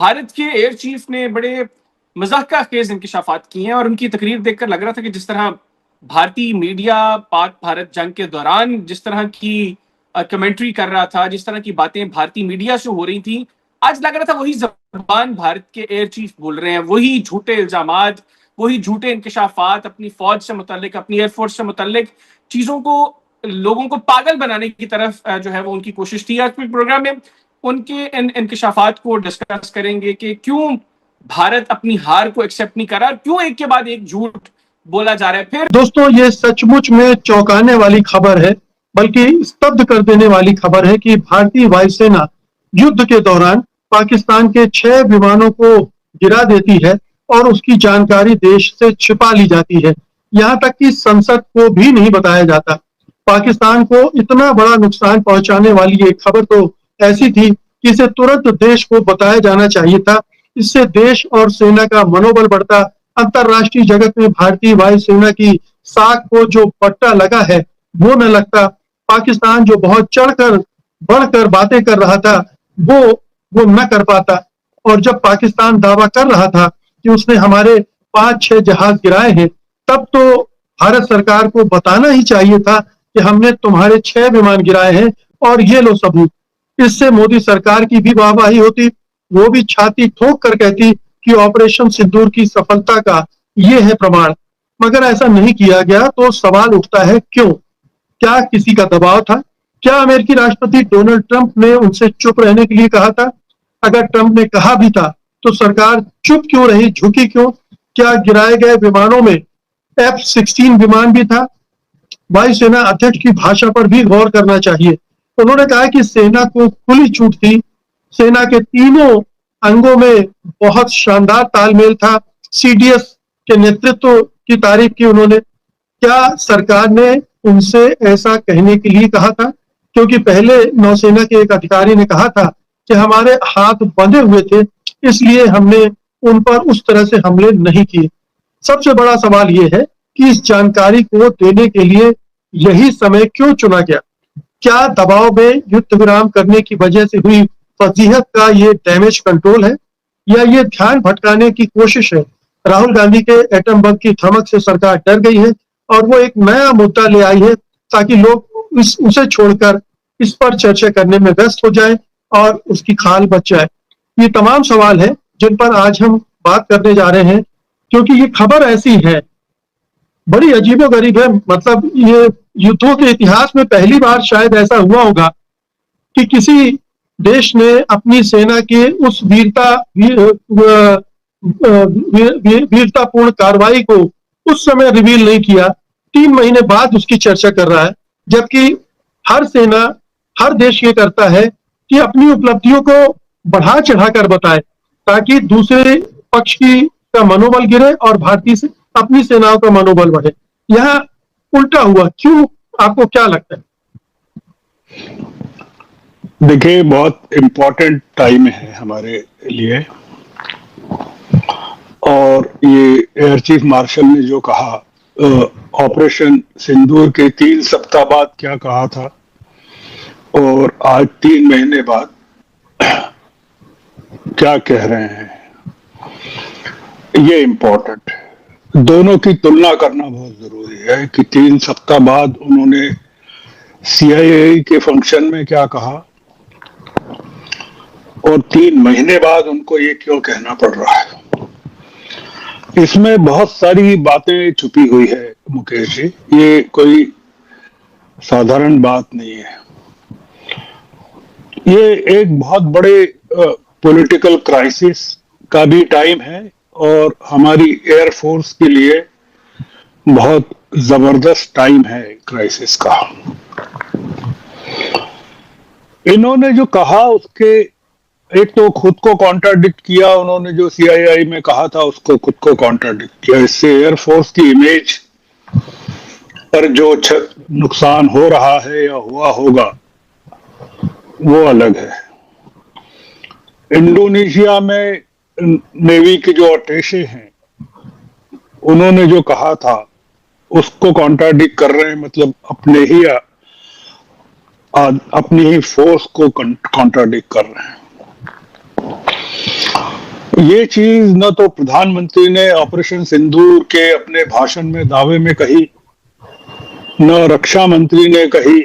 भारत के air chief ने बड़े मज़ाक़-खेज़ इंकशाफ़ात किए हैं और उनकी तकरीर देखकर लग रहा था कि जिस तरह भारतीय मीडिया पाक भारत जंग के दौरान जिस तरह की कमेंट्री कर रहा था, जिस तरह की बातें भारतीय मीडिया से हो रही थी, आज लग रहा था वही ज़बान भारत के एयर चीफ बोल रहे हैं, वही झूठे इल्ज़ामात, वही झूठे इंकशाफ़ात अपनी फ़ौज से मुतल्लिक, अपनी एयर फ़ोर्स से मुतल्लिक चीज़ों को लोगों को पागल बनाने की तरफ जो है वो उनकी कोशिश थी। आज के प्रोग्राम में उनके इन इंकशाफात को डिस्कस करेंगे कि क्यों भारत अपनी हार को एक्सेप्ट नहीं कर रहा, क्यों एक के बाद एक झूठ बोला जा रहा है। फिर दोस्तों, ये सचमुच में चौंकाने वाली खबर है, बल्कि स्तब्ध कर देने वाली खबर है कि भारतीय वायुसेना युद्ध के दौरान पाकिस्तान के 6 विमानों को गिरा देती है और उसकी जानकारी देश से छिपा ली जाती है। यहाँ तक कि संसद को भी नहीं बताया जाता। पाकिस्तान को इतना बड़ा नुकसान पहुंचाने वाली ये खबर तो ऐसी थी कि इसे तुरंत देश को बताया जाना चाहिए था। इससे देश और सेना का मनोबल बढ़ता। अंतरराष्ट्रीय जगत में भारतीय वायुसेना की साख को जो पट्टा लगा है वो न लगता। पाकिस्तान जो बहुत चढ़कर बढ़कर बातें कर रहा था वो न कर पाता। और जब पाकिस्तान दावा कर रहा था कि उसने हमारे 5-6 जहाज गिराए हैं, तब तो भारत सरकार को बताना ही चाहिए था कि हमने तुम्हारे 6 विमान गिराए हैं और ये लो सबूत। इससे मोदी सरकार की भी वाहवाही होती, वो भी छाती ठोक कर कहती कि ऑपरेशन सिंदूर की सफलता का ये है प्रमाण। मगर ऐसा नहीं किया गया, तो सवाल उठता है क्यों? क्या किसी का दबाव था? क्या अमेरिकी राष्ट्रपति डोनाल्ड ट्रंप ने उनसे चुप रहने के लिए कहा था? अगर ट्रंप ने कहा भी था तो सरकार चुप क्यों रही, झुकी क्यों? क्या गिराए गए विमानों में F-16 विमान भी था? वायुसेना अध्यक्ष की भाषा पर भी गौर करना चाहिए। उन्होंने कहा कि सेना को खुली छूट थी, सेना के तीनों अंगों में बहुत शानदार तालमेल था। CDS के नेतृत्व की तारीफ की उन्होंने। क्या सरकार ने उनसे ऐसा कहने के लिए कहा था? क्योंकि पहले नौसेना के एक अधिकारी ने कहा था कि हमारे हाथ बंधे हुए थे, इसलिए हमने उन पर उस तरह से हमले नहीं किए। सबसे बड़ा सवाल यह है कि इस जानकारी को देने के लिए यही समय क्यों चुना गया? क्या दबाव में युद्ध विराम करने की वजह से हुई फजीहत का ये डैमेज कंट्रोल है, या ये ध्यान भटकाने की कोशिश है? राहुल गांधी के एटम बम की धमक से सरकार डर गई है और वो एक नया मुद्दा ले आई है ताकि लोग उसे छोड़कर इस पर चर्चा करने में व्यस्त हो जाए और उसकी खाल बच जाए। ये तमाम सवाल है जिन पर आज हम बात करने जा रहे हैं, क्योंकि ये खबर ऐसी है, बड़ी अजीबोगरीब है। मतलब ये युद्धों के इतिहास में पहली बार शायद ऐसा हुआ होगा कि किसी देश ने अपनी सेना के उस वीरतापूर्ण कार्रवाई को उस समय रिवील नहीं किया, 3 महीने बाद उसकी चर्चा कर रहा है। जबकि हर सेना, हर देश ये करता है कि अपनी उपलब्धियों को बढ़ा चढ़ाकर बताए ताकि दूसरे पक्ष का मनोबल गिरे और भारतीय से अपनी सेनाओं का मनोबल बढ़े। यहाँ उल्टा हुआ, क्यों? आपको क्या लगता है? देखिए, बहुत इम्पोर्टेंट टाइम है हमारे लिए, और ये एयर चीफ मार्शल ने जो कहा ऑपरेशन सिंदूर के 3 सप्ताह बाद क्या कहा था और आज 3 महीने बाद क्या कह रहे हैं, ये इम्पोर्टेंट है। दोनों की तुलना करना बहुत जरूरी है कि 3 सप्ताह बाद उन्होंने CIA के फंक्शन में क्या कहा और 3 महीने बाद उनको ये क्यों कहना पड़ रहा है। इसमें बहुत सारी बातें छुपी हुई है मुकेश जी, ये कोई साधारण बात नहीं है। ये एक बहुत बड़े पॉलिटिकल क्राइसिस का भी टाइम है और हमारी एयरफोर्स के लिए बहुत जबरदस्त टाइम है क्राइसिस का। इन्होंने जो कहा उसके एक तो खुद को कॉन्ट्राडिक्ट किया, उन्होंने जो CII में कहा था उसको खुद को कॉन्ट्राडिक्ट किया। इससे एयरफोर्स की इमेज पर जो नुकसान हो रहा है या हुआ होगा वो अलग है। इंडोनेशिया में नेवी के जो अटैचे हैं उन्होंने जो कहा था उसको कॉन्ट्राडिक्ट कर रहे हैं, मतलब अपनी ही फोर्स को कॉन्ट्राडिक्ट कर रहे हैं। ये चीज न तो प्रधानमंत्री ने ऑपरेशन सिंदूर के अपने भाषण में दावे में कही, न रक्षा मंत्री ने कही,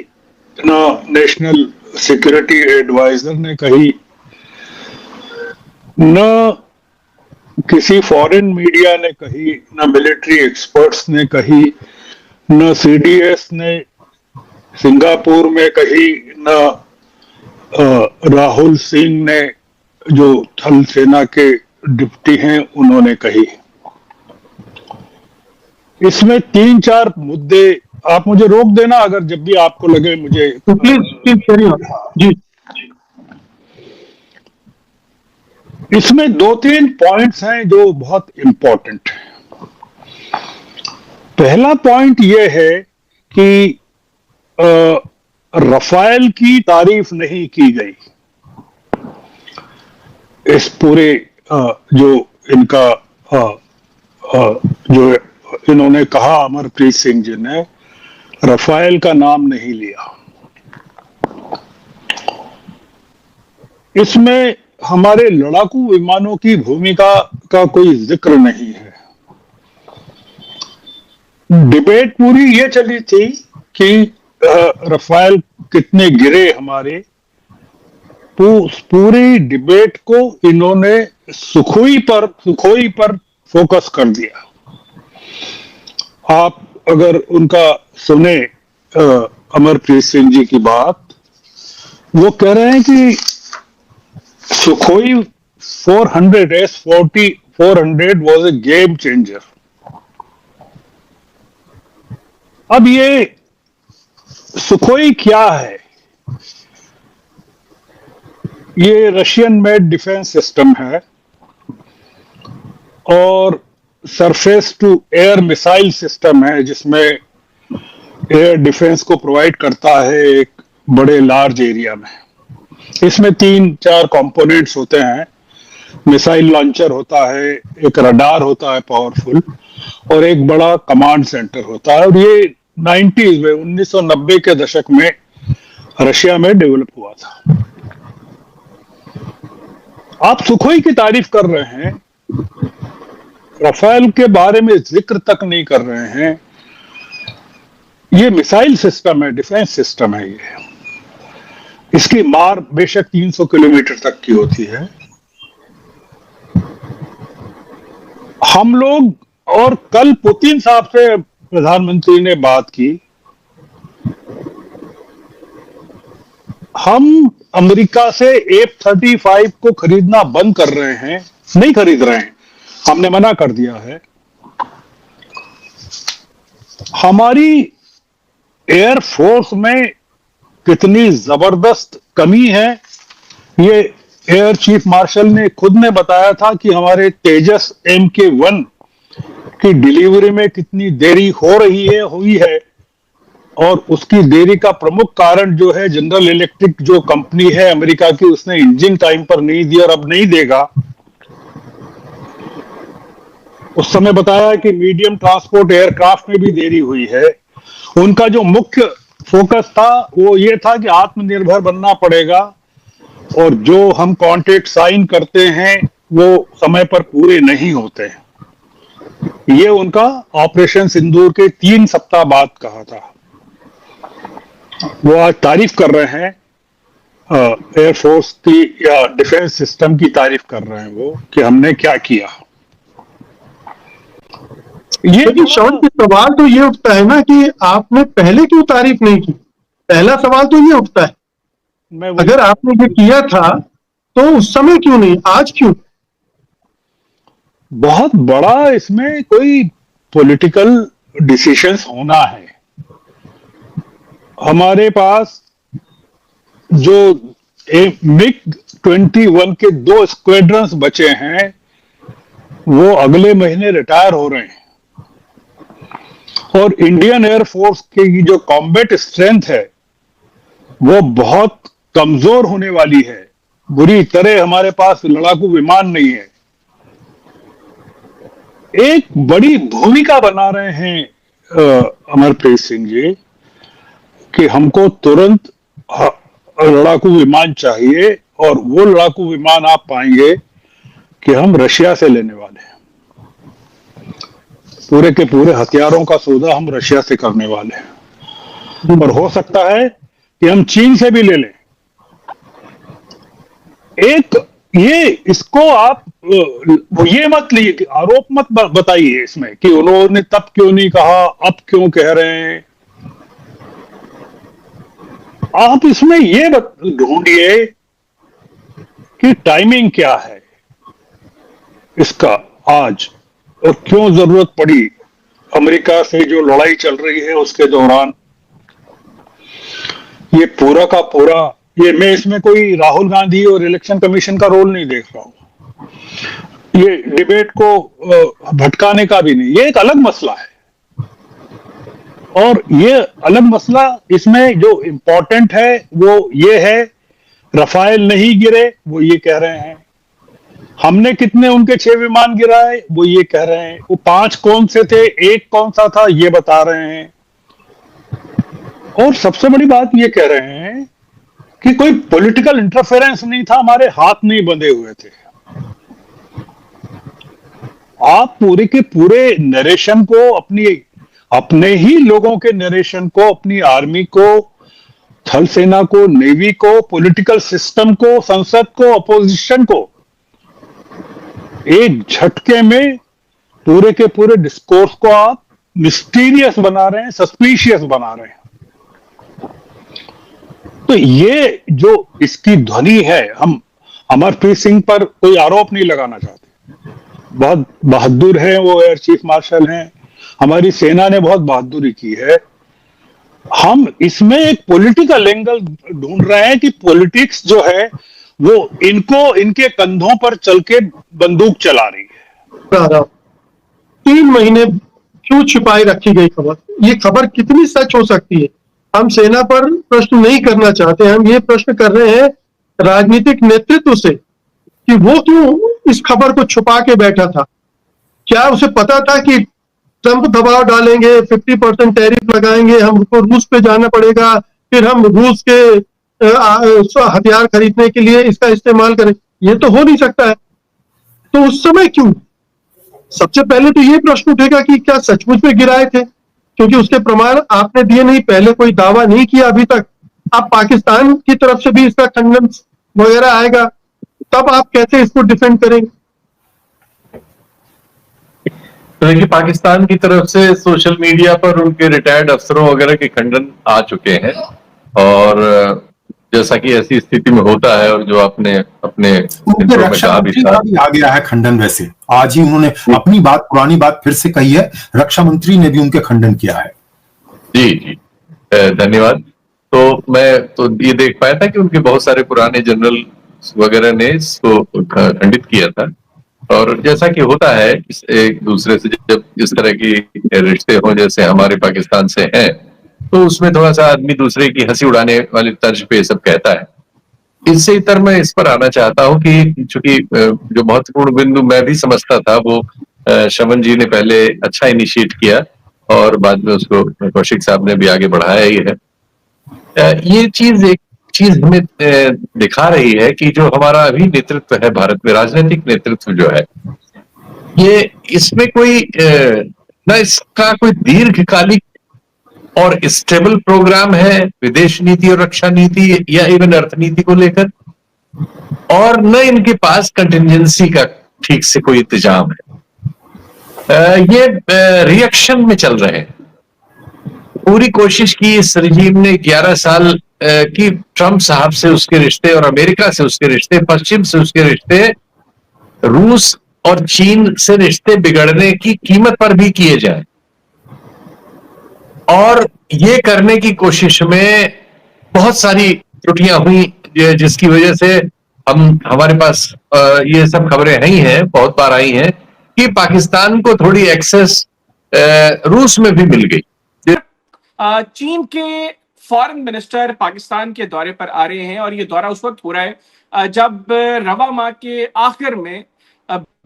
न नेशनल सिक्योरिटी एडवाइजर ने कही, न किसी फॉरेन मीडिया ने कही, न मिलिट्री एक्सपर्ट्स ने कही, न सीडीएस ने सिंगापुर में कही, न राहुल सिंह ने जो थल सेना के डिप्टी हैं उन्होंने कही। इसमें 3-4 मुद्दे, आप मुझे रोक देना अगर जब भी आपको लगे मुझे। प्लीज करिए जी। इसमें 2-3 पॉइंट्स हैं जो बहुत इंपॉर्टेंट है। पहला पॉइंट यह है कि रफाल की तारीफ नहीं की गई। इस पूरे जो इनका जो इन्होंने कहा, अमरप्रीत सिंह जी ने रफाल का नाम नहीं लिया। इसमें हमारे लड़ाकू विमानों की भूमिका का कोई जिक्र नहीं है। डिबेट पूरी ये चली थी कि रफाल कितने गिरे हमारे, पूरी डिबेट को इन्होंने सुखोई पर फोकस कर दिया। आप अगर उनका सुने अमरप्रीत सिंह जी की बात, वो कह रहे हैं कि Sukhoi 400 S-40 400 was a game changer. अब ये सुखोई क्या है? ये रशियन मेड डिफेंस सिस्टम है और surface to air missile system है, जिसमें एयर डिफेंस को प्रोवाइड करता है एक बड़े लार्ज एरिया में। इसमें 3-4 कंपोनेंट्स होते हैं। मिसाइल लॉन्चर होता है, एक रडार होता है पावरफुल, और एक बड़ा कमांड सेंटर होता है। और ये 90s में 1990 के दशक में रशिया में डेवलप हुआ था। आप सुखोई की तारीफ कर रहे हैं, रफाल के बारे में जिक्र तक नहीं कर रहे हैं। ये मिसाइल सिस्टम है, डिफेंस सिस्टम है। ये इसकी मार बेशक 300 किलोमीटर तक की होती है। हम लोग, और कल पुतिन साहब से प्रधानमंत्री ने बात की, हम अमेरिका से F-35 को खरीदना बंद कर रहे हैं, नहीं खरीद रहे हैं, हमने मना कर दिया है। हमारी एयर फोर्स में कितनी जबरदस्त कमी है, ये एयर चीफ मार्शल ने खुद ने बताया था कि हमारे तेजस MK-1 की डिलीवरी में कितनी देरी हो रही है, हुई है। और उसकी देरी का प्रमुख कारण जो है, जनरल इलेक्ट्रिक जो कंपनी है अमेरिका की, उसने इंजन टाइम पर नहीं दिया और अब नहीं देगा। उस समय बताया कि मीडियम ट्रांसपोर्ट एयरक्राफ्ट में भी देरी हुई है। उनका जो मुख्य फोकस था वो ये था कि आत्मनिर्भर बनना पड़ेगा, और जो हम कॉन्ट्रैक्ट साइन करते हैं वो समय पर पूरे नहीं होते हैं। ये उनका ऑपरेशन सिंदूर के 3 सप्ताह बाद कहा था। वो आज तारीफ कर रहे हैं एयरफोर्स की या डिफेंस सिस्टम की तारीफ कर रहे हैं वो, कि हमने क्या किया। लेकिन शॉन की सवाल तो ये उठता है ना कि आपने पहले क्यों तारीफ नहीं की? पहला सवाल तो ये उठता है, अगर आपने ये किया था तो उस समय क्यों नहीं, आज क्यों? बहुत बड़ा इसमें कोई पॉलिटिकल डिसीजंस होना है। हमारे पास जो MiG-21 के 2 स्क्वाड्रंस बचे हैं, वो अगले महीने रिटायर हो रहे हैं। और इंडियन एयरफोर्स की जो कॉम्बैट स्ट्रेंथ है वो बहुत कमजोर होने वाली है। बुरी तरह हमारे पास लड़ाकू विमान नहीं है। एक बड़ी भूमिका बना रहे हैं अमरप्रीत सिंह जी कि हमको तुरंत लड़ाकू विमान चाहिए, और वो लड़ाकू विमान आप पाएंगे कि हम रशिया से लेने वाले हैं, पूरे के पूरे हथियारों का सौदा हम रशिया से करने वाले हैं, और हो सकता है कि हम चीन से भी ले लें। एक ये इसको आप ये मत लिए कि आरोप मत बताइए इसमें कि उन्होंने तब क्यों नहीं कहा, अब क्यों कह रहे हैं। आप इसमें ये ढूंढिए कि टाइमिंग क्या है इसका आज, और क्यों जरूरत पड़ी अमेरिका से जो लड़ाई चल रही है उसके दौरान। ये पूरा का पूरा, ये मैं इसमें कोई राहुल गांधी और इलेक्शन कमीशन का रोल नहीं देख रहा हूं, ये डिबेट को भटकाने का भी नहीं, ये एक अलग मसला है। और ये अलग मसला, इसमें जो इंपॉर्टेंट है वो ये है, रफाल नहीं गिरे वो ये कह रहे हैं, हमने कितने उनके 6 विमान गिराए वो ये कह रहे हैं, वो 5 कौन से थे, एक कौन सा था ये बता रहे हैं, और सबसे बड़ी बात ये कह रहे हैं कि कोई पॉलिटिकल इंटरफेरेंस नहीं था, हमारे हाथ नहीं बंधे हुए थे। आप पूरे के पूरे नरेशन को, अपने ही लोगों के नरेशन को, अपनी आर्मी को, थल सेना को, नेवी को, पॉलिटिकल सिस्टम को, संसद को, अपोजिशन को एक झटके में पूरे के पूरे डिस्कोर्स को आप मिस्टीरियस बना रहे हैं, सस्पिशियस बना रहे हैं। तो ये जो इसकी ध्वनि है, हम अमरप्रीत सिंह पर कोई आरोप नहीं लगाना चाहते, बहुत बहादुर है वो, एयर चीफ मार्शल हैं, हमारी सेना ने बहुत बहादुरी की है। हम इसमें एक पॉलिटिकल एंगल ढूंढ रहे हैं कि पॉलिटिक्स जो है वो इनको, इनके कंधों पर चल के बंदूक चला रही है। 3 महीने क्यों छिपाई रखी गई खबर? ये खबर कितनी सच हो सकती है? हम सेना पर प्रश्न नहीं करना चाहते, हम ये प्रश्न कर रहे हैं राजनीतिक नेतृत्व से कि वो क्यों इस खबर को छुपा के बैठा था। क्या उसे पता था कि ट्रंप दबाव डालेंगे, 50% टैरिफ लगाएंगे, हमको रूस पे जाना पड़ेगा, फिर हम रूस के हथियार खरीदने के लिए इसका इस्तेमाल करें? ये तो हो नहीं सकता है। तो उस समय क्यों? सबसे पहले तो ये प्रश्न उठेगा कि क्या सचमुच में गिराए थे, क्योंकि उसके प्रमाण आपने दिए नहीं, पहले कोई दावा नहीं किया अभी तक। अब पाकिस्तान की तरफ से भी इसका खंडन वगैरह आएगा, तब आप कैसे इसको डिफेंड करेंगे? तो देखिए, पाकिस्तान की तरफ से सोशल मीडिया पर उनके रिटायर्ड अफसरों वगैरह के खंडन आ चुके हैं, और जैसा कि ऐसी स्थिति में होता है, और जो आपने अपने रक्षा मंत्री का भी आ गया है खंडन। वैसे आज ही उन्होंने अपनी बात, पुरानी बात फिर से कही है, रक्षा मंत्री ने भी उनके खंडन किया है। जी जी, धन्यवाद। तो मैं तो ये देख पाया था कि उनके बहुत सारे पुराने जनरल वगैरह ने इसको खंडित किया था, और जैसा कि होता है एक दूसरे से जब इस तरह की रिश्ते हो जैसे हमारे पाकिस्तान से हैं, तो उसमें थोड़ा सा आदमी दूसरे की हंसी उड़ाने वाली तर्ज पे सब कहता है। इससे इतर मैं इस पर आना चाहता हूं कि चूंकि जो महत्वपूर्ण बिंदु मैं भी समझता था वो शमन जी ने पहले अच्छा इनिशिएट किया, और बाद में उसको कौशिक साहब ने भी आगे बढ़ाया ही है। ये चीज एक चीज हमें दिखा रही है कि जो हमारा अभी नेतृत्व है भारत में, राजनीतिक नेतृत्व जो है, ये इसमें कोई न इसका कोई दीर्घकालिक और स्टेबल प्रोग्राम है विदेश नीति और रक्षा नीति या इवन अर्थनीति को लेकर, और न इनके पास कंटिजेंसी का ठीक से कोई इंतजाम है। ये रिएक्शन में चल रहे हैं। पूरी कोशिश की इस रजीम ने 11 साल की, ट्रंप साहब से उसके रिश्ते और अमेरिका से उसके रिश्ते, पश्चिम से उसके रिश्ते, रूस और चीन से रिश्ते बिगड़ने की कीमत पर भी किए जाए, और ये करने की कोशिश में बहुत सारी त्रुटियां हुई, जिसकी वजह से हमारे पास ये सब खबरें आई हैं, बहुत बार आई हैं कि पाकिस्तान को थोड़ी एक्सेस रूस में भी मिल गई। चीन के फॉरेन मिनिस्टर पाकिस्तान के दौरे पर आ रहे हैं, और ये दौरा उस वक्त हो रहा है जब रवा माह के आखिर में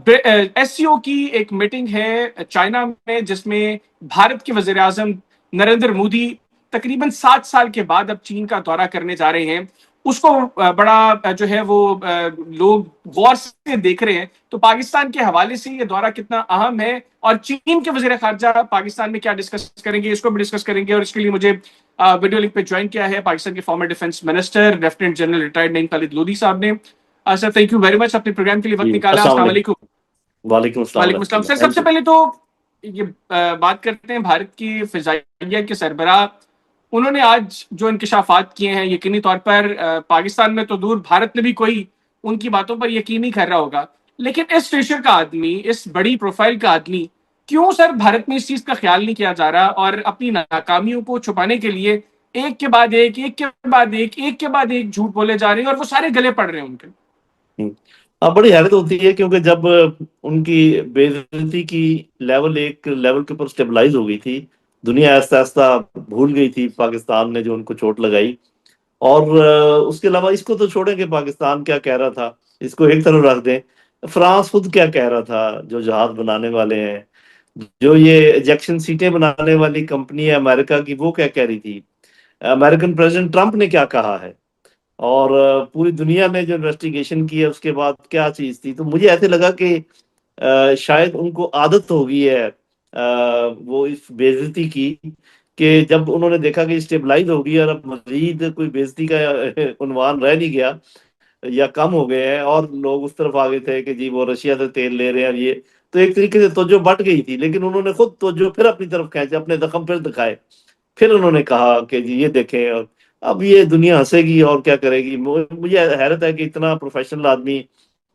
एससीओ की एक मीटिंग है चाइना में, जिसमें भारत के वज़ीर-ए-आज़म नरेंद्र मोदी तकरीबन 7 साल के बाद अब चीन का दौरा करने जा रहे हैं। उसको बड़ा जो है वो लोग गौर से देख रहे हैं। तो पाकिस्तान के हवाले से ये दौरा कितना अहम है, और चीन के वजीर खारजा पाकिस्तान में क्या डिस्कस करेंगे, इसको भी डिस्कस करेंगे। और इसके लिए मुझे वीडियो लिंक पे ज्वाइन किया है पाकिस्तान के farmer defence minister lieutenant general retired Naeem Khalid Lodhi साहब ने। Sir thank you very much अपने प्रोग्राम के लिए वक्त जी, निकाला। अस्सलाम अस्सलाम वालेकुम। वालेकुम। वालेकुम अस्सलाम वालेकुम अस्सलाम। सर रहमतुल्लाह। सबसे पहले तो ये बात करते हैं भारत की फिजाइया के सरबराह। उन्होंने आज जो इंकशाफात किए हैं, यकीनी तौर पर पाकिस्तान में तो दूर, भारत में भी कोई उनकी बातों पर यकीन नहीं कर रहा होगा। लेकिन इस स्टेशन का आदमी, इस बड़ी प्रोफाइल का आदमी, क्यों सर भारत में इस चीज का ख्याल नहीं किया जा रहा, और अपनी नाकामियों को छुपाने के लिए एक के बाद एक के बाद एक के बाद एक झूठ बोले जा रहे हैं, और वो सारे गले पड़ रहे हैं उनके। हाँ, बड़ी हैरत होती है क्योंकि जब उनकी बेइज्जती की लेवल एक लेवल के ऊपर स्टेबलाइज हो गई थी, दुनिया आहिस्ता आहिस्ता भूल गई थी पाकिस्तान ने जो उनको चोट लगाई। और उसके अलावा इसको तो छोड़ें कि पाकिस्तान क्या कह रहा था, इसको एक तरफ रख दें। फ्रांस खुद क्या कह रहा था, जो जहाज बनाने वाले हैं, जो ये इजेक्शन सीटें बनाने वाली कंपनी है अमेरिका की, वो क्या कह रही थी, अमेरिकन प्रेसिडेंट ट्रंप ने क्या कहा है, और पूरी दुनिया ने जो इन्वेस्टिगेशन की है उसके बाद क्या चीज थी। तो मुझे ऐसे लगा कि शायद उनको आदत हो गई है वो इस बेइज्जती की, कि जब उन्होंने देखा कि स्टेबलाइज हो गई और अब मजीद कोई बेइज्जती का उन्वान रह नहीं गया या कम हो गए हैं, और लोग उस तरफ आ गए थे कि जी वो रशिया से तेल ले रहे हैं, और ये तो एक तरीके से तवज्जो बढ़ गई थी। लेकिन उन्होंने खुद तवज्जो फिर अपनी तरफ खींचे, अपने जख्म फिर दिखाए। फिर उन्होंने कहा कि जी ये देखें, और अब ये दुनिया हंसेगी और क्या करेगी। मुझे हैरत है कि इतना प्रोफेशनल आदमी,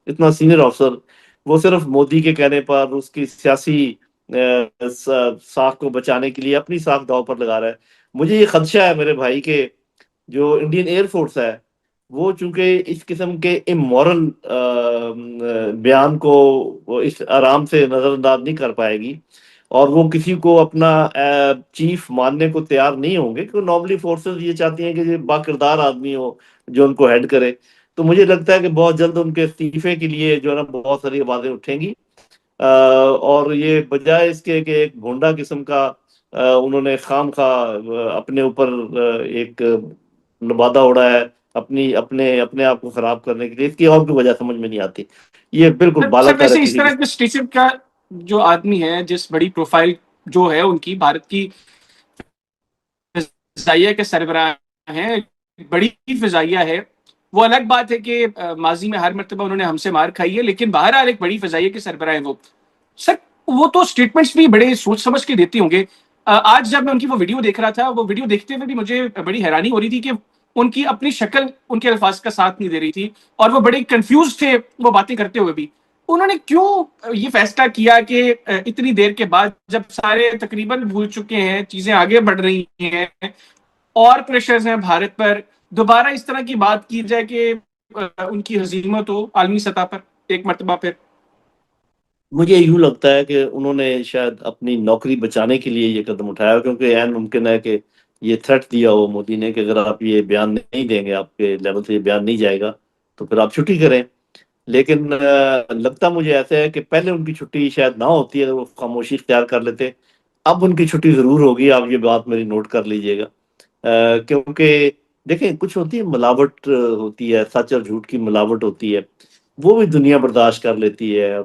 इतना सीनियर ऑफिसर, वो सिर्फ मोदी के कहने पर उसकी सियासी साख को बचाने के लिए अपनी साख दांव पर लगा रहा है। मुझे ये खदशा है मेरे भाई के, जो इंडियन एयरफोर्स है वो चूंकि इस किस्म के इमोरल बयान को वो इस आराम से नजरअंदाज नहीं कर पाएगी, और वो किसी को अपना चीफ मानने को तैयार नहीं होंगे, क्योंकि नॉर्मली फोर्सेस ये चाहती हैं कि ये बाकिरदार आदमी हो जो उनको हेड करे। तो मुझे लगता है कि बहुत जल्द उनके इस्तीफे के लिए जो है ना बहुत सारी आवाजें उठेंगी, और ये बजाय इसके कि एक भोंडा किस्म का उन्होंने खाम खा अपने ऊपर एक नबादा उड़ा है अपनी अपने अपने आप को खराब करने के लिए, इसकी और कोई वजह समझ में नहीं आती। ये बिल्कुल सर बालातर है वैसे इस किसी तरह के स्टेशन का जो आदमी है, जिस बड़ी प्रोफाइल जो है उनकी, भारत की फिजाइया के सरबराह हैं, बड़ी फिजाइया है। वो अलग बात है कि माजी में हर मरतबा उन्होंने हमसे मार खाई है, लेकिन बहरहाल एक बड़ी फिजाइया के सरबराह है वो। सर वो तो स्टेटमेंट्स भी बड़े सोच समझ के देते होंगे। आज जब मैं उनकी वो वीडियो देख रहा था, वो वीडियो देखते हुए भी मुझे बड़ी हैरानी हो रही थी कि उनकी अपनी शक्ल उनके अल्फाज का साथ नहीं दे रही थी, और वो बड़े कंफ्यूज थे वो बातें करते हुए भी। उन्होंने क्यों ये फैसला किया कि इतनी देर के बाद, जब सारे तकरीबन भूल चुके हैं, चीजें आगे बढ़ रही हैं और प्रेशर्स हैं भारत पर, दोबारा इस तरह की बात की जाए कि उनकी हजीमत हो आलमी सतह पर एक मरतबा फिर। मुझे यूं लगता है कि उन्होंने शायद अपनी नौकरी बचाने के लिए ये कदम उठाया, क्योंकि ऐन मुमकिन है कि ये थ्रेट दिया हो मोदी ने कि अगर आप ये बयान नहीं देंगे, आपके लेवल से ये बयान नहीं जाएगा, तो फिर आप छुट्टी करें। लेकिन लगता मुझे ऐसा है कि पहले उनकी छुट्टी शायद ना होती है, अगर वो खामोशी इख्तियार कर लेते। अब उनकी छुट्टी जरूर होगी, आप ये बात मेरी नोट कर लीजिएगा। क्योंकि देखें, कुछ होती है मिलावट, होती है सच और झूठ की मिलावट होती है, वो भी दुनिया बर्दाश्त कर लेती है।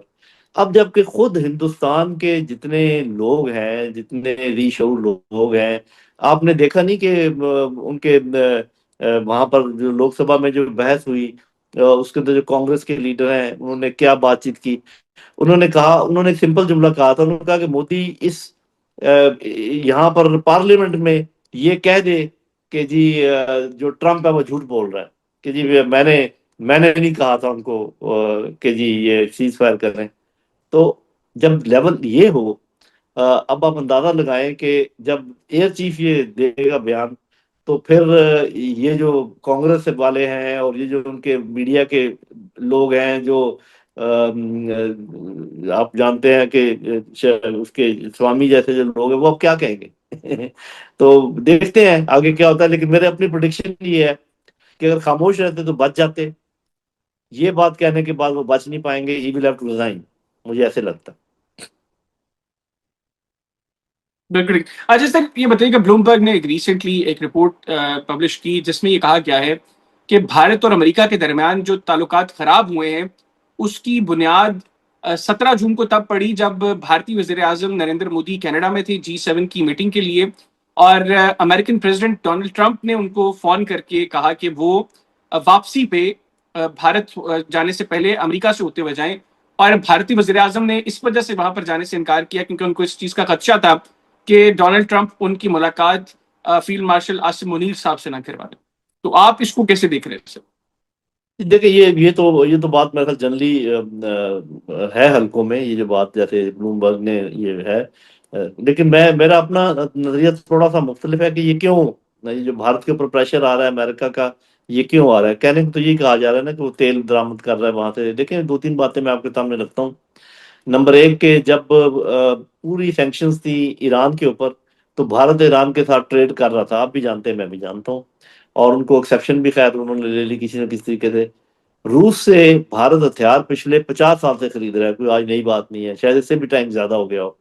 अब जबकि खुद हिंदुस्तान के जितने लोग हैं, जितने रीशऊर लोग हैं, आपने देखा नहीं कि उनके वहां पर जो लोकसभा में जो बहस हुई, उसके अंदर जो कांग्रेस के लीडर हैं उन्होंने क्या बातचीत की। उन्होंने कहा, उन्होंने एक सिंपल जुमला कहा था, उन्होंने कहा कि मोदी इस यहाँ पर पार्लियामेंट में ये कह दे कि जी जो ट्रम्प है वो झूठ बोल रहा है, कि जी मैंने मैंने नहीं कहा था उनको कि जी ये सीज फायर कर रहे हैं। तो जब लेवल ये हो, अब आप अंदाजा लगाएं कि जब एयर चीफ ये देगा बयान, तो फिर ये जो कांग्रेस वाले हैं और ये जो उनके मीडिया के लोग हैं, जो आप जानते हैं कि उसके स्वामी जैसे जो लोग हैं, वो अब क्या कहेंगे। तो देखते हैं आगे क्या होता है। लेकिन मेरे अपनी प्रोडिक्शन ये है कि अगर खामोश रहते तो बच जाते, ये बात कहने के बाद वो बच नहीं पाएंगे, he will have to resign, मुझे ऐसे लगता है। बिल्कुल। अच्छा सर ये बताइए कि ब्लूमबर्ग ने रिसेंटली एक रिपोर्ट पब्लिश की जिसमें ये कहा गया है कि भारत और अमेरिका के दरमियान जो ताल्लुकात खराब हुए हैं उसकी बुनियाद 17 जून को तब पड़ी जब भारतीय वज़ीर आज़म नरेंद्र मोदी कनाडा में थे G7 की मीटिंग के लिए, और अमेरिकन प्रेसिडेंट डोनाल्ड ट्रंप ने उनको फोन करके कहा कि वो वापसी पे भारत जाने से पहले अमेरिका से होते हुए जाएं, और भारतीय वज़ीर आज़म ने इस वजह से वहां पर जाने से इनकार किया क्योंकि उनको इस चीज का खदशा था कि डोनाल्ड ट्रंप उनकी मुलाकात फील्ड मार्शल आसिम मुनीर साहब से ना करवा दें। तो आप इसको कैसे देख रहे हैं सर? देखिए, ये तो बात मेरे ख्याल जनरली है हलकों में, ये जो बात जैसे ब्लूमबर्ग ने ये है, लेकिन मेरा अपना नजरिया थोड़ा सा मुख्तलिफ है कि ये क्यों, ये जो भारत के ऊपर प्रेशर आ रहा है अमेरिका का, ये क्यों आ रहा है। कहने को तो ये कहा जा रहा है ना कि वो तेल बरामद कर रहा है वहां से। देखिए, 2-3 बातें मैं आपके सामने रखता हूँ। नंबर एक के जब पूरी सैंक्शंस थी ईरान के ऊपर, तो भारत ईरान के साथ ट्रेड कर रहा था, आप भी जानते हैं, मैं भी जानता हूँ, और उनको एक्सेप्शन भी खैर उन्होंने ले ली किसी न किसी तरीके से। रूस से भारत हथियार पिछले 50 साल से खरीद रहा है, कोई आज नई बात नहीं है, शायद इससे भी टाइम ज्यादा हो गया हो।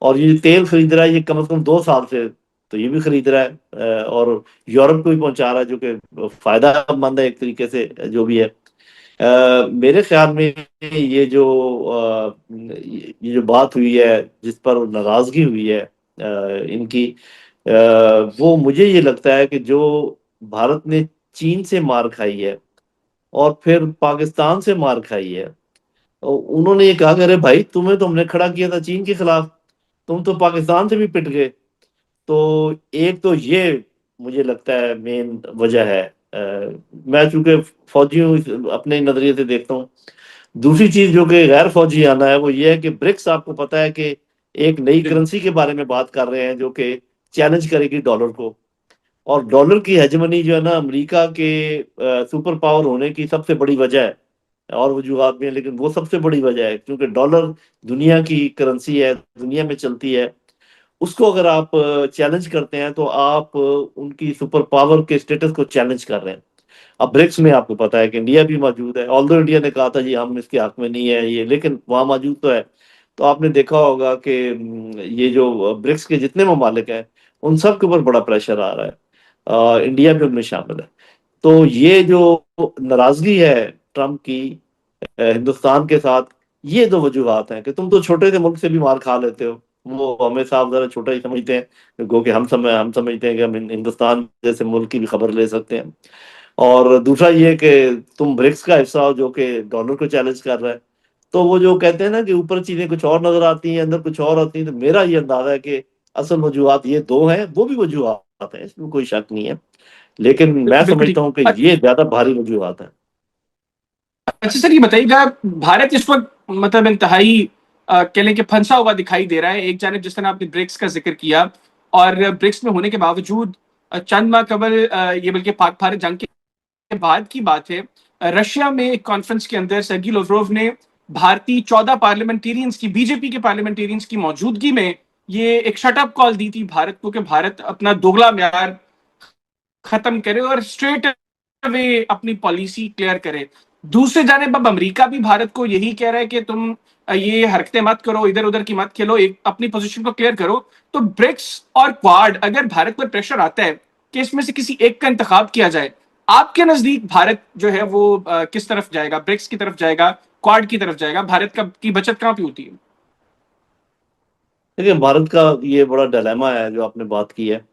और ये तेल खरीद रहा है ये कम से कम 2 साल से, तो ये भी खरीद रहा है और यूरोप को भी पहुंचा रहा है, जो कि फायदामंद है एक तरीके से, जो भी है। मेरे ख्याल में ये जो बात हुई है, जिस पर नाराजगी हुई है इनकी, वो मुझे ये लगता है कि जो भारत ने चीन से मार खाई है और फिर पाकिस्तान से मार खाई है, और उन्होंने ये कहा कि अरे भाई, तुम्हें तो हमने खड़ा किया था चीन के खिलाफ, तुम तो पाकिस्तान से भी पिट गए। तो एक तो ये मुझे लगता है मेन वजह है। मैं चूंकि फौजी हूँ, अपने नजरिए से देखता हूँ। दूसरी चीज जो कि गैर फौजी आना है, वो ये है कि ब्रिक्स, आपको पता है कि एक नई करेंसी के बारे में बात कर रहे हैं जो कि चैलेंज करेगी डॉलर को। और डॉलर की हेजमनी जो है ना, अमेरिका के सुपर पावर होने की सबसे बड़ी वजह है, और वजूहत भी है, लेकिन वो सबसे बड़ी वजह है क्योंकि डॉलर दुनिया की करेंसी है, दुनिया में चलती है। उसको अगर आप चैलेंज करते हैं तो आप उनकी सुपर पावर के स्टेटस को चैलेंज कर रहे हैं। अब ब्रिक्स में आपको पता है कि इंडिया भी मौजूद है, ऑल्दो इंडिया ने कहा था जी हम इसके हक में नहीं है ये, लेकिन वहां मौजूद तो है। तो आपने देखा होगा कि ये जो ब्रिक्स के जितने ममालिक हैं उन सब के ऊपर बड़ा प्रेशर आ रहा है, इंडिया भी उनमें शामिल है। तो ये जो नाराजगी है ट्रम्प की हिंदुस्तान के साथ, ये दो वजूहत हैं कि तुम तो छोटे से मुल्क से भी मार खा लेते हो। वो हमें साफ जरा छोटा ही समझते हैं, क्योंकि हम समझते हैं कि हम हिंदुस्तान जैसे मुल्क की भी खबर ले सकते हैं। और दूसरा ये कि तुम ब्रिक्स का हिस्सा हो जो कि डॉलर को चैलेंज कर रहा है। तो वो जो कहते हैं ना कि ऊपर चीजें कुछ और नजर आती हैं, अंदर कुछ और होती हैं, तो मेरा ये अंदाजा है कि असल वजूहत ये दो हैं, वो भी वजूहत है, इसमें कोई शक नहीं है, लेकिन मैं बिल्कुल ठीक। समझता हूँ कि ये ज्यादा भारी वजूहत है। अच्छा सर, ये बताइएगा, भारत इस वक्त मतलब इंतहाई कह लें कि फंसा हुआ दिखाई दे रहा है। एक जानिब जिस तरह आपने ब्रिक्स का जिक्र किया, और ब्रिक्स में होने के बावजूद चंद माह कबल, ये बल्कि पाक भारत जंग के बाद की बात है, रशिया में एक कॉन्फ्रेंस के अंदर सर्गी लाव्रोव ने भारतीय 14 पार्लियामेंटेरियंस की, बीजेपी के पार्लियामेंटेरियंस की मौजूदगी में ये एक शटअप कॉल दी थी भारत को कि भारत अपना दोगला म्यार खत्म करे और स्ट्रेट अवे अपनी पॉलिसी क्लियर करे। दूसरे जानिब अब अमेरिका भी भारत को यही कह रहा है कि तुम ये हरकतें मत करो, इधर उधर की मत खेलो, एक अपनी पोजीशन को क्लियर करो। तो ब्रिक्स और क्वाड, अगर भारत पर प्रेशर आता है कि इसमें से किसी एक का इंतखाब किया जाए, आपके नजदीक भारत जो है वो किस तरफ जाएगा? ब्रिक्स की तरफ जाएगा, क्वाड की तरफ जाएगा? भारत की बचत कहां पे होती है? देखिए, भारत का ये बड़ा डिलेमा है जो आपने बात की है।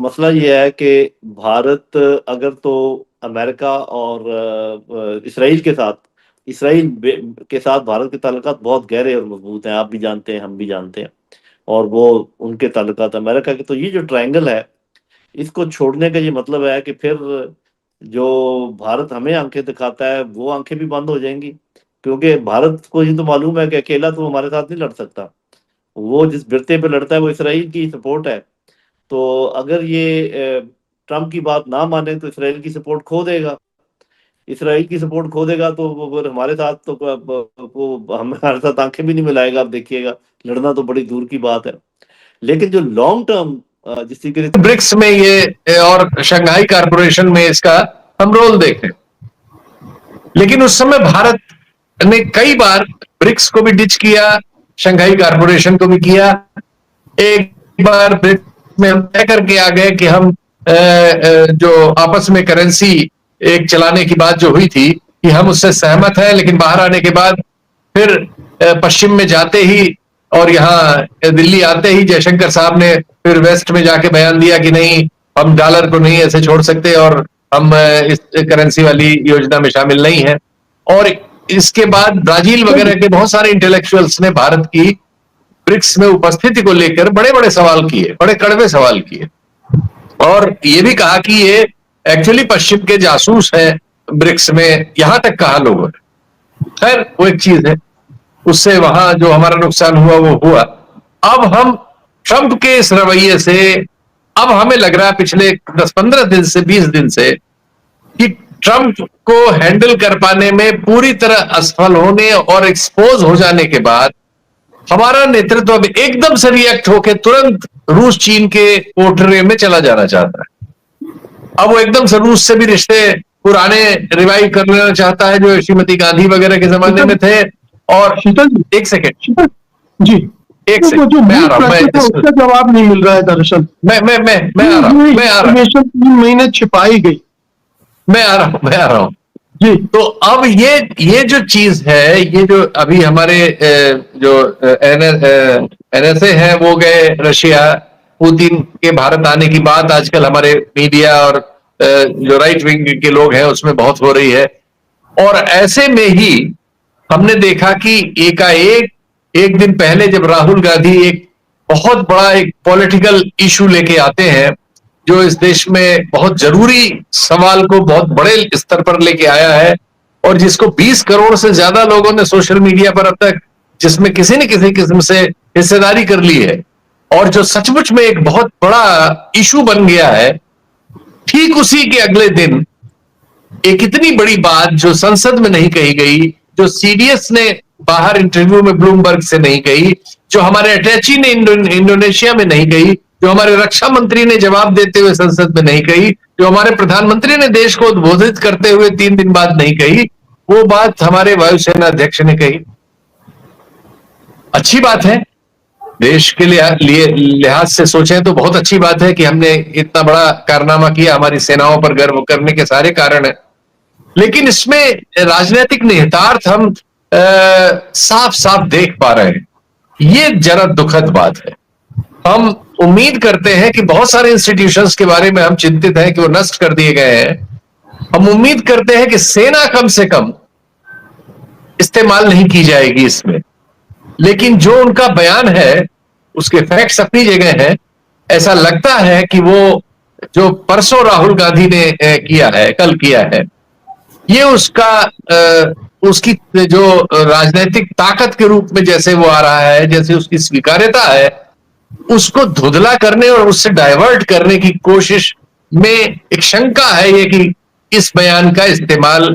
मसला ये है कि भारत अगर तो अमेरिका और इसराइल के साथ भारत के ताल्लुकात बहुत गहरे और मजबूत हैं, आप भी जानते हैं, हम भी जानते हैं, और वो उनके ताल्लुकात अमेरिका के, तो ये जो ट्रायंगल है, इसको छोड़ने का ये मतलब है कि फिर जो भारत हमें आंखें दिखाता है वो आंखें भी बंद हो जाएंगी, क्योंकि भारत को ये तो मालूम है कि अकेला तो हमारे साथ नहीं लड़ सकता। वो जिस बिरते पे लड़ता है वो इसराइल की सपोर्ट है। तो अगर ये ट्रम्प की बात ना माने तो इसराइल की सपोर्ट खो देगा। इसराइल की सपोर्ट खो देगा तो वो फिर हमारे साथ तो वो हमारे साथ आंखें भी नहीं मिलाएगा। आप देखिएगा, लड़ना तो बड़ी दूर की बात है। लेकिन जो लॉन्ग टर्म जिस तरीके से ब्रिक्स में ये और शंघाई कारपोरेशन में इसका हम रोल देखें, लेकिन उस समय भारत ने कई बार ब्रिक्स को भी डिच किया, शंघाई कारपोरेशन को भी किया। एक बार ब्रिक्स में हम तय करके आ गए कि हम जो आपस में करेंसी एक चलाने की बात जो हुई थी कि हम उससे सहमत हैं, लेकिन बाहर आने के बाद फिर पश्चिम में जाते ही और यहाँ दिल्ली आते ही जयशंकर साहब ने फिर वेस्ट में जाके बयान दिया कि नहीं, हम डॉलर को नहीं ऐसे छोड़ सकते और हम इस करेंसी वाली योजना में शामिल नहीं है। और इसके बाद ब्राजील वगैरह के बहुत सारे इंटेलेक्चुअल्स ने भारत की ब्रिक्स में उपस्थिति को लेकर बड़े बड़े सवाल किए, बड़े कड़वे सवाल किए, और ये भी कहा कि ये एक्चुअली पश्चिम के जासूस हैं ब्रिक्स में, यहां तक कहा लोगों ने। खैर वो एक चीज है, उससे वहां जो हमारा नुकसान हुआ वो हुआ। अब हम ट्रंप के इस रवैये से अब हमें लग रहा है पिछले 10-15 दिन से 20 दिन से कि ट्रंप को हैंडल कर पाने में पूरी तरह असफल होने और एक्सपोज हो जाने के बाद हमारा नेतृत्व अब एकदम से रिएक्ट होकर तुरंत रूस चीन के पोटरे में चला जाना चाहता है। अब वो एकदम से रूस से भी रिश्ते पुराने रिवाइव कर लेना चाहता है जो श्रीमती गांधी वगैरह के जमाने में थे। और एक सेकेंड जी, एक सेकंड, मैं आ रहा हूं, उसका जवाब नहीं मिल रहा है दरअसल। मैं आ रहा हूं 3 महीने छिपाई गई। मैं आ रहा हूं जी। तो अब ये जो चीज है, ये जो अभी हमारे जो एनएसए है वो गए रशिया, पुतिन के भारत आने की बात आजकल हमारे मीडिया और जो राइट विंग के लोग हैं उसमें बहुत हो रही है। और ऐसे में ही हमने देखा कि एकाएक एक दिन पहले जब राहुल गांधी एक बहुत बड़ा एक पॉलिटिकल इशू लेके आते हैं जो इस देश में बहुत जरूरी सवाल को बहुत बड़े स्तर पर लेके आया है, और जिसको 20 करोड़ से ज्यादा लोगों ने सोशल मीडिया पर अब तक जिसमें किसी न किसी किस्म से हिस्सेदारी कर ली है, और जो सचमुच में एक बहुत बड़ा इशू बन गया है, ठीक उसी के अगले दिन एक इतनी बड़ी बात जो संसद में नहीं कही गई, जो सीडीएस ने बाहर इंटरव्यू में ब्लूमबर्ग से नहीं कही, जो हमारे अटैची ने इंडोनेशिया में नहीं कही, जो हमारे रक्षा मंत्री ने जवाब देते हुए संसद में नहीं कही, जो हमारे प्रधानमंत्री ने देश को उद्बोधित करते हुए 3 दिन बाद नहीं कही, वो बात हमारे वायुसेना अध्यक्ष ने कही। अच्छी बात है, देश के लिए लिहाज से सोचें तो बहुत अच्छी बात है कि हमने इतना बड़ा कारनामा किया, हमारी सेनाओं पर गर्व करने के सारे कारण है। लेकिन इसमें राजनीतिक निहितार्थ हम साफ साफ देख पा रहे हैं, ये जरा दुखद बात है। हम उम्मीद करते हैं कि बहुत सारे इंस्टीट्यूशंस के बारे में हम चिंतित हैं कि वो नष्ट कर दिए गए हैं। हम उम्मीद करते हैं कि सेना कम से कम इस्तेमाल नहीं की जाएगी इसमें, लेकिन जो उनका बयान है उसके फैक्ट्स अपनी जगह हैं। ऐसा लगता है कि वो जो परसों राहुल गांधी ने किया है, कल किया है, ये उसकी जो राजनीतिक ताकत के रूप में जैसे वो आ रहा है, जैसे उसकी स्वीकार्यता है, उसको धुंधला करने और उससे डाइवर्ट करने की कोशिश में एक शंका है ये कि इस बयान का इस्तेमाल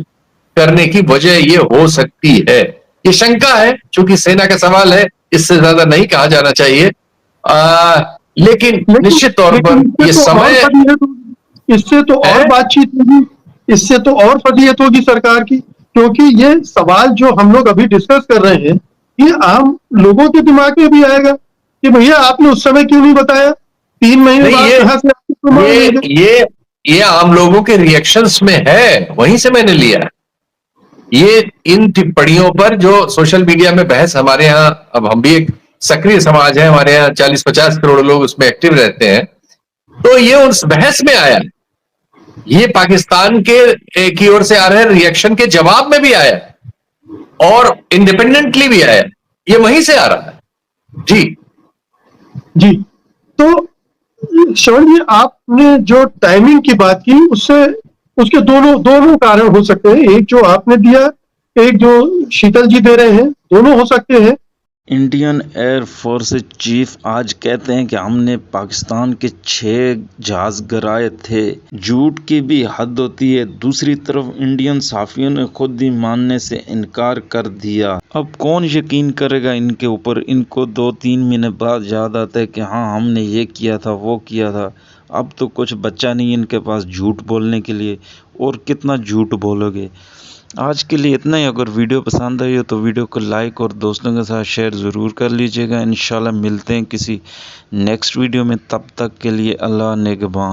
करने की वजह ये हो सकती है। ये शंका है, चूंकि सेना का सवाल है, इससे ज्यादा नहीं कहा जाना चाहिए। लेकिन निश्चित तौर पर ये समय, इससे तो और बातचीत होगी, इससे तो और फजीयत होगी सरकार की, क्योंकि ये सवाल जो हम लोग अभी डिस्कस कर रहे हैं ये आम लोगों के दिमाग में भी आएगा कि भैया आपने उस समय क्यों नहीं बताया, 3 महीने बाद कहां से ये आम लोगों के रिएक्शंस में है, वहीं से मैंने लिया है। ये इन टिप्पणियों पर जो सोशल मीडिया में बहस, हमारे यहाँ अब हम भी एक सक्रिय समाज है, हमारे यहाँ 40-50 करोड़ लोग उसमें एक्टिव रहते हैं, तो ये उस बहस में आया, ये पाकिस्तान के की ओर से आ रहे रिएक्शन के जवाब में भी आया और इंडिपेंडेंटली भी आया, ये वहीं से आ रहा है। जी तो श्रवण जी, आपने जो टाइमिंग की बात की उसके दोनों कारण हो सकते हैं, एक जो आपने दिया, एक जो शीतल जी दे रहे हैं, दोनों हो सकते हैं। इंडियन एयर फोर्स चीफ आज कहते हैं कि हमने पाकिस्तान के 6 जहाज गिराए थे। झूठ की भी हद होती है। दूसरी तरफ इंडियन सहाफ़ियों ने खुद ही मानने से इनकार कर दिया। अब कौन यकीन करेगा इनके ऊपर। इनको 2-3 महीने बाद याद आता है कि हाँ हमने ये किया था, वो किया था। अब तो कुछ बच्चा नहीं इनके पास झूठ बोलने के लिए, और कितना झूठ बोलोगे। आज के लिए इतना ही। अगर वीडियो पसंद आई हो तो वीडियो को लाइक और दोस्तों के साथ शेयर ज़रूर कर लीजिएगा। इंशाल्लाह मिलते हैं किसी नेक्स्ट वीडियो में, तब तक के लिए अल्लाह निगहबान।